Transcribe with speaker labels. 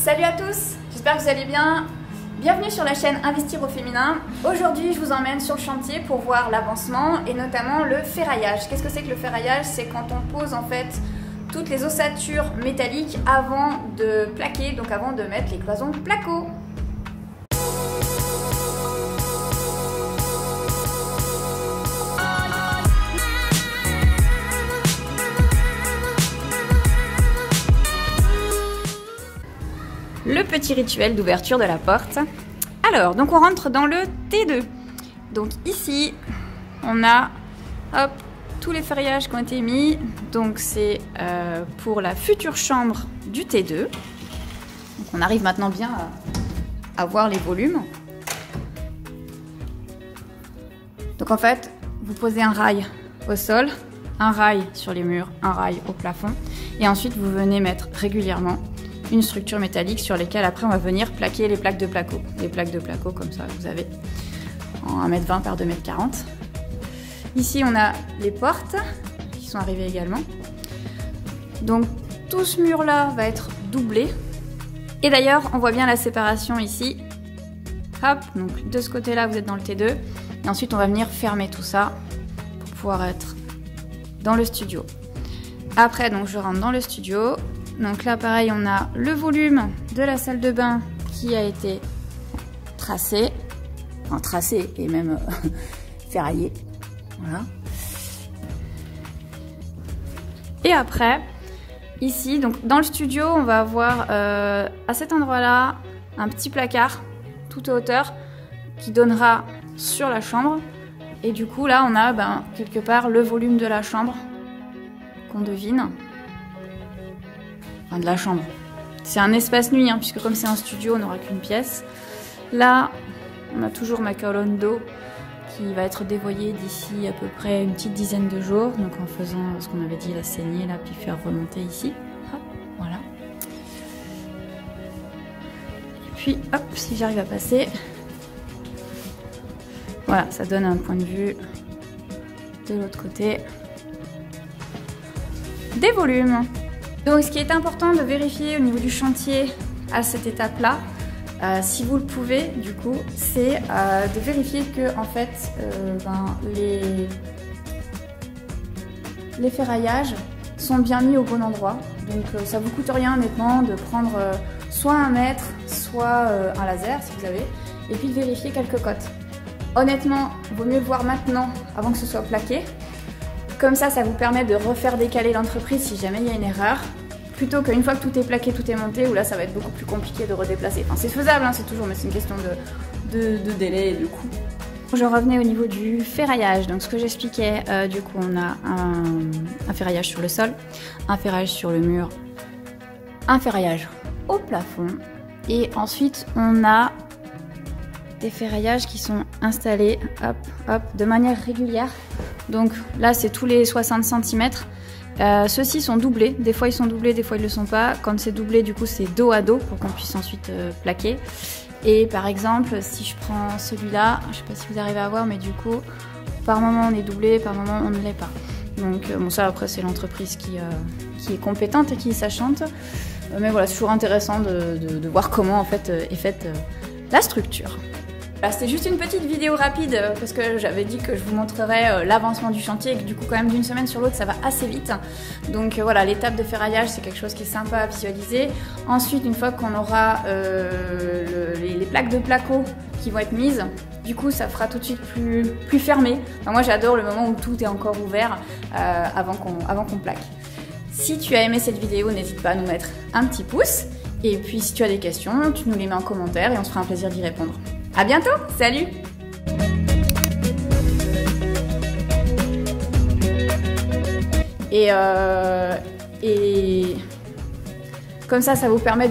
Speaker 1: Salut à tous, j'espère que vous allez bien. Bienvenue sur la chaîne Investir au féminin. Aujourd'hui, je vous emmène sur le chantier pour voir l'avancement et notamment le ferraillage. Qu'est-ce que c'est que le ferraillage? C'est quand on pose en fait toutes les ossatures métalliques avant de plaquer, donc avant de mettre les cloisons placo. Le petit rituel d'ouverture de la porte. Alors, donc on rentre dans le T2. Donc ici, on a hop, tous les ferraillages qui ont été mis. Donc c'est pour la future chambre du T2. Donc on arrive maintenant bien à voir les volumes. Donc en fait, vous posez un rail au sol, un rail sur les murs, un rail au plafond. Et ensuite, vous venez mettre régulièrement une structure métallique sur lesquelles après on va venir plaquer les plaques de placo. Les plaques de placo comme ça, vous avez en 1,20 m par 2,40 m. Ici on a les portes qui sont arrivées également. Donc tout ce mur là va être doublé. Et d'ailleurs on voit bien la séparation ici. Hop, donc de ce côté là vous êtes dans le T2. Et ensuite on va venir fermer tout ça pour pouvoir être dans le studio. Après donc je rentre dans le studio. Donc là pareil on a le volume de la salle de bain qui a été tracé, enfin tracé et même ferraillé, voilà. Et après ici donc dans le studio on va avoir à cet endroit là un petit placard tout à hauteur qui donnera sur la chambre et du coup là on a quelque part le volume de la chambre qu'on devine. De la chambre. C'est un espace nuit, hein, puisque comme c'est un studio, on n'aura qu'une pièce. Là, on a toujours ma colonne d'eau qui va être dévoyée d'ici à peu près une petite dizaine de jours. Donc en faisant ce qu'on avait dit, la saignée, là, puis faire remonter ici. Hop, voilà. Et puis, hop, si j'arrive à passer. Voilà, ça donne un point de vue de l'autre côté. Des volumes. Donc ce qui est important de vérifier au niveau du chantier à cette étape-là, si vous le pouvez du coup, c'est de vérifier que en fait les ferraillages sont bien mis au bon endroit. Donc ça vous coûte rien honnêtement de prendre soit un mètre, soit un laser si vous avez, et puis de vérifier quelques cotes. Honnêtement, il vaut mieux le voir maintenant avant que ce soit plaqué. Comme ça vous permet de refaire décaler l'entreprise si jamais il y a une erreur, plutôt qu'une fois que tout est plaqué, tout est monté, où là ça va être beaucoup plus compliqué de redéplacer. Enfin c'est faisable, hein, c'est toujours, mais c'est une question de délai et de coût. Je revenais au niveau du ferraillage. Donc ce que j'expliquais, du coup on a un ferraillage sur le sol, un ferraillage sur le mur, un ferraillage au plafond, et ensuite on a des ferraillages qui sont installés hop, hop, de manière régulière. Donc là c'est tous les 60 cm. Ceux-ci sont doublés, des fois ils sont doublés, des fois ils ne le sont pas. Quand c'est doublé du coup c'est dos à dos pour qu'on puisse ensuite plaquer. Et par exemple si je prends celui-là, je ne sais pas si vous arrivez à voir, mais du coup par moment on est doublé, par moment on ne l'est pas. Donc bon ça après c'est l'entreprise qui est compétente et qui est sachante. Mais voilà, c'est toujours intéressant de voir comment en fait est faite la structure. C'était juste une petite vidéo rapide parce que j'avais dit que je vous montrerais l'avancement du chantier et que du coup quand même d'une semaine sur l'autre ça va assez vite. Donc voilà, l'étape de ferraillage c'est quelque chose qui est sympa à visualiser. Ensuite une fois qu'on aura les plaques de placo qui vont être mises, du coup ça fera tout de suite plus fermé. Enfin, moi j'adore le moment où tout est encore ouvert avant qu'on plaque. Si tu as aimé cette vidéo, n'hésite pas à nous mettre un petit pouce. Et puis si tu as des questions, tu nous les mets en commentaire et on se fera un plaisir d'y répondre. À bientôt, salut! Et comme ça vous permet